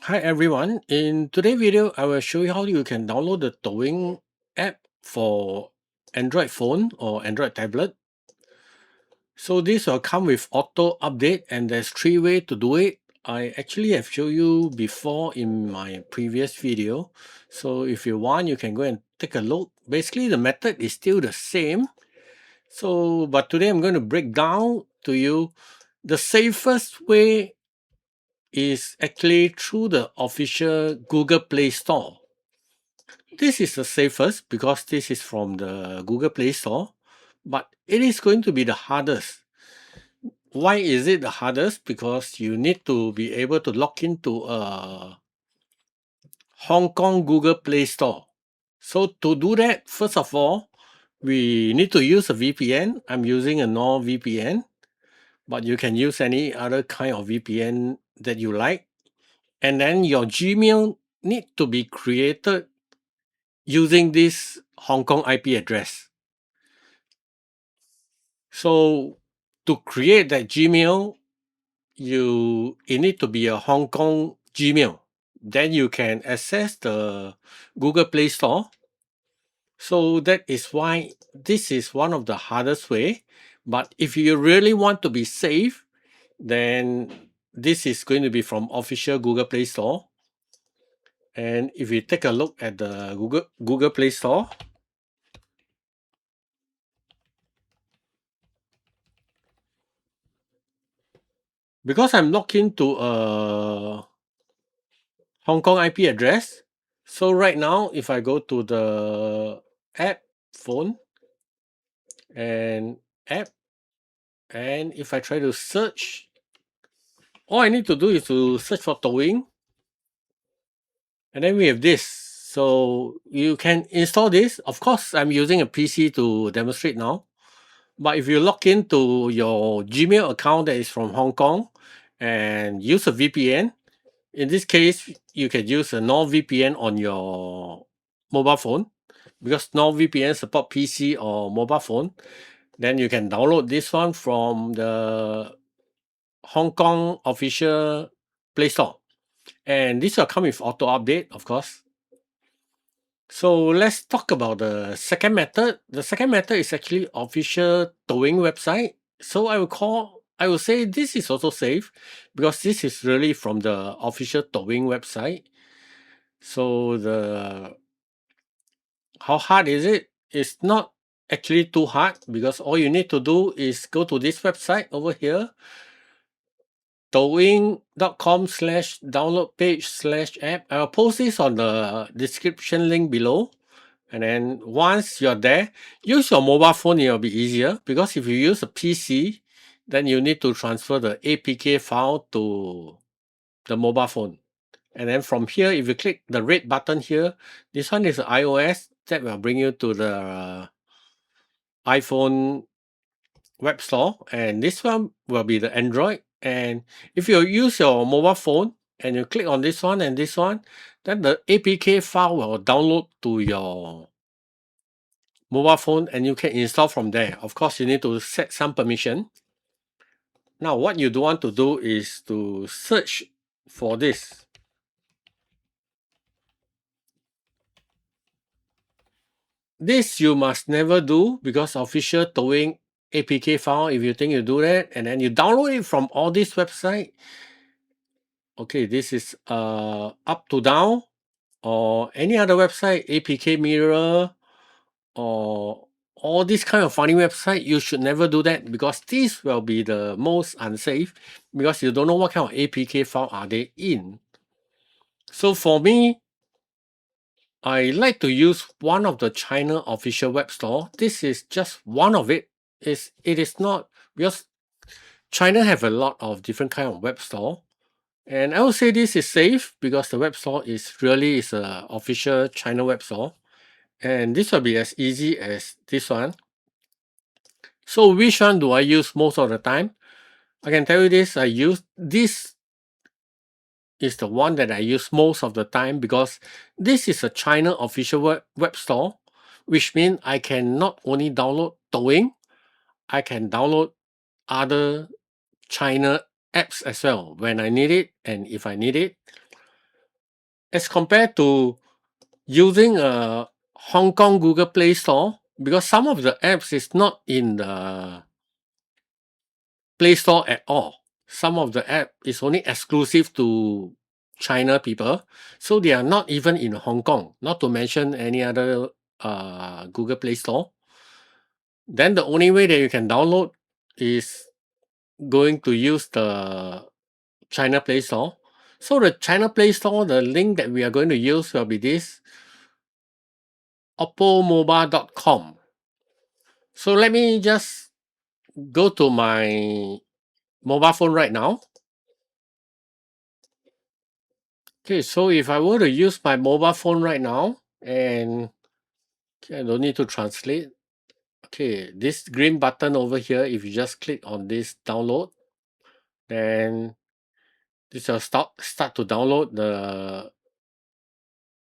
Hi everyone, in today's video I will show you how you can download the Douyin app for Android phone or Android tablet. So this will come with auto update and there's three ways to do it. I actually have shown you before in my previous video. So if you want you can go and take a look. Basically the method is still the same. But today I'm going to break down to you the safest way is actually through the official Google Play Store. This is the safest because this is from the Google Play Store, but it is going to be the hardest. Why is it the hardest? Because you need to be able to log into a Hong Kong Google Play Store. So to do that, first of all, we need to use a VPN. I'm using a NordVPN, but you can use any other kind of VPN that you like. And then your Gmail need to be created using this Hong Kong IP address. So to create that Gmail, it need to be a Hong Kong Gmail. Then you can access the Google Play Store. So that is why this is one of the hardest way. But if you really want to be safe, then this is going to be from official Google Play Store. And if you take a look at the Google Play Store, because I'm logged into a Hong Kong IP address. So right now, if I go to the app phone and app, and if I try to search, all I need to do is to search for Douyin, and then we have this. So you can install this. Of course, I'm using a PC to demonstrate now. But if you log into your Gmail account that is from Hong Kong and use a VPN, in this case, you can use a NordVPN on your mobile phone because NordVPN support PC or mobile phone. Then you can download this one from the Hong Kong official Play Store. And this will come with auto update, of course. So let's talk about the second method. The second method is actually official Douyin website. So I will say this is also safe because this is really from the official Douyin website. So how hard is it? It's not actually too hard because all you need to do is go to this website over here, douyin.com/download page/app. I'll post this on the description link below. And then once you're there, use your mobile phone, it'll be easier because if you use a PC, then you need to transfer the APK file to the mobile phone. And then from here, if you click the red button here, this one is iOS, that will bring you to the iPhone web store. And this one will be the Android. And if you use your mobile phone and you click on this one and this one, then the APK file will download to your mobile phone and you can install from there. Of course, you need to set some permission. Now, what you do want to do is to search for this. This you must never do because official Douyin APK file, if you think you do that, and then you download it from all this website. Okay, this is up to down or any other website, APK Mirror or all this kind of funny website, you should never do that because this will be the most unsafe because you don't know what kind of APK file are they in. So for me, I like to use one of the China official web store. This is just one of it. It is not because China have a lot of different kind of web store. And I would say this is safe because the web store is a official China web store. And this will be as easy as this one. So which one do I use most of the time? I can tell you this, this is the one that I use most of the time because this is a China official web store, which means I can not only download Douyin, I can download other China apps as well when I need it and if I need it. as compared to using a Hong Kong Google Play Store, because some of the apps is not in the Play Store at all. Some of the app is only exclusive to China people, so they are not even in Hong Kong. Not to mention any other Google Play Store. Then the only way that you can download is going to use the China Play Store. So the China Play Store, the link that we are going to use will be this oppomobile.com. So let me just go to my mobile phone right now. Okay, so if I were to use my mobile phone right now, and okay, I don't need to translate. Okay, this green button over here, if you just click on this download, then this will start to download the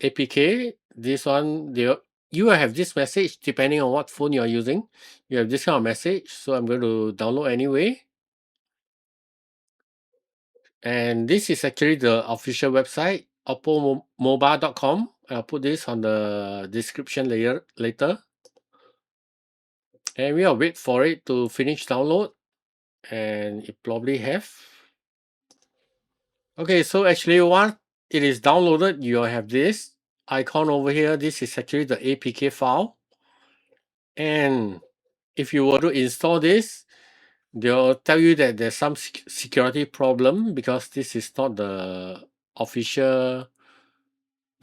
APK. This one, you will have this message depending on what phone you are using. You have this kind of message, so I'm going to download anyway. And this is actually the official website, oppomobile.com. I'll put this on the description later. And we'll wait for it to finish download. And it probably have. Okay, so actually once it is downloaded, you'll have this icon over here. This is actually the APK file. And if you were to install this, they'll tell you that there's some security problem because this is not the official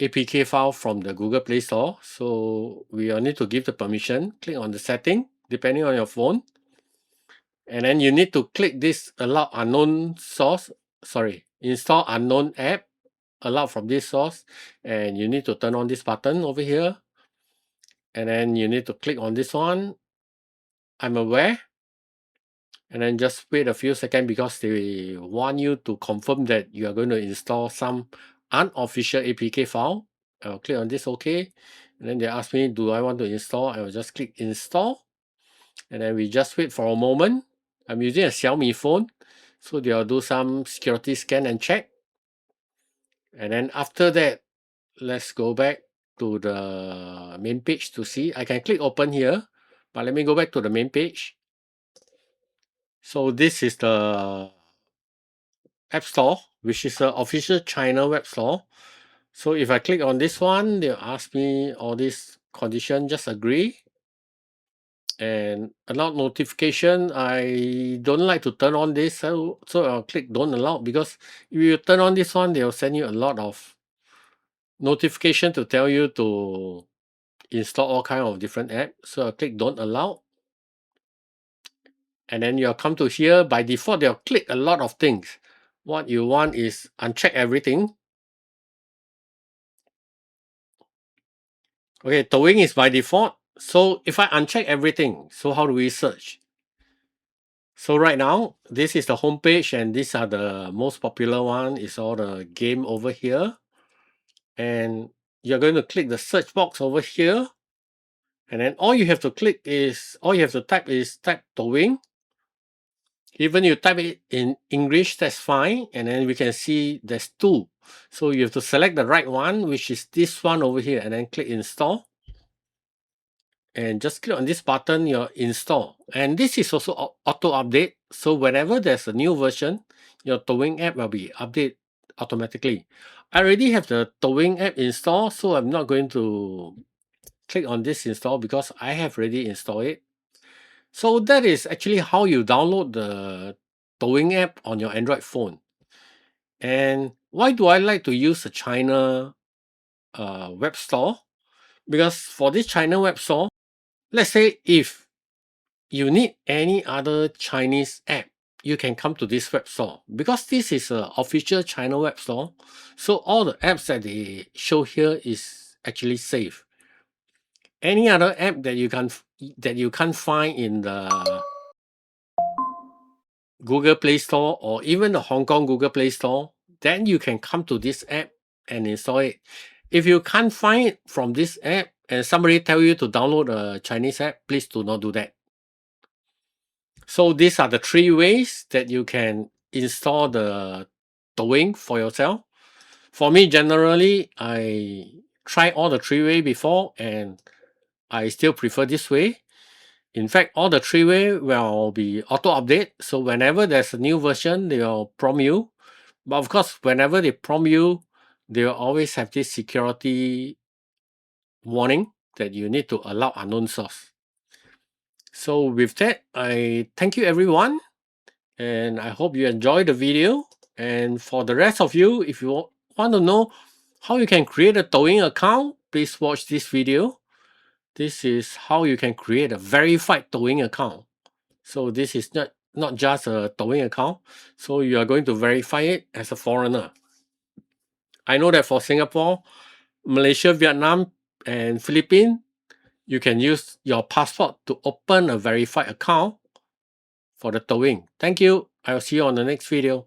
APK file from the Google Play Store. So we will need to give the permission. Click on the setting depending on your phone. And then you need to click this allow unknown source. Sorry, install unknown app. Allow from this source. And you need to turn on this button over here. And then you need to click on this one. I'm aware. And then just wait a few seconds because they want you to confirm that you are going to install some unofficial APK file. I'll click on this OK. And then they ask me, do I want to install? I will just click install. And then we just wait for a moment. I'm using a Xiaomi phone. So they'll do some security scan and check. And then after that, let's go back to the main page to see. I can click open here. But let me go back to the main page. So this is the App Store, which is the official China web store. So if I click on this one, they'll ask me all this condition, just agree. And allow notification, I don't like to turn on this, so I'll click don't allow, because if you turn on this one, they'll send you a lot of notification to tell you to install all kind of different apps. So I'll click don't allow. And then you'll come to here. By default, they'll click a lot of things. What you want is uncheck everything. Okay, Douyin is by default. So if I uncheck everything, so how do we search? So right now, this is the home page, and these are the most popular one. Is all the game over here. And you're going to click the search box over here. And then all you have to type is Douyin. Even you type it in English, that's fine. And then we can see there's two. So you have to select the right one, which is this one over here, and then click install. And just click on this button, your install. And this is also auto update. So whenever there's a new version, your Douyin app will be updated automatically. I already have the Douyin app installed, so I'm not going to click on this install because I have already installed it. So that is actually how you download the Douyin app on your Android phone. And why do I like to use the China web store? Because for this China web store, let's say if you need any other Chinese app, you can come to this web store. Because this is an official China web store, so all the apps that they show here is actually safe. Any other app that you can't find in the Google Play Store or even the Hong Kong Google Play Store, then you can come to this app and install it. If you can't find it from this app and somebody tell you to download a Chinese app, please do not do that. So these are the three ways that you can install the Douyin for yourself. For me, generally, I tried all the 3-way before and I still prefer this way. In fact, all the 3-way will be auto update. So whenever there's a new version, they'll prompt you. But of course, whenever they prompt you, they'll always have this security warning that you need to allow unknown source. So with that, I thank you everyone, and I hope you enjoyed the video. And for the rest of you, if you want to know how you can create a Douyin account, please watch this video. This is how you can create a verified Douyin account. So this is not just a Douyin account. So you are going to verify it as a foreigner. I know that for Singapore, Malaysia, Vietnam, and Philippines, you can use your passport to open a verified account for the Douyin. Thank you. I'll see you on the next video.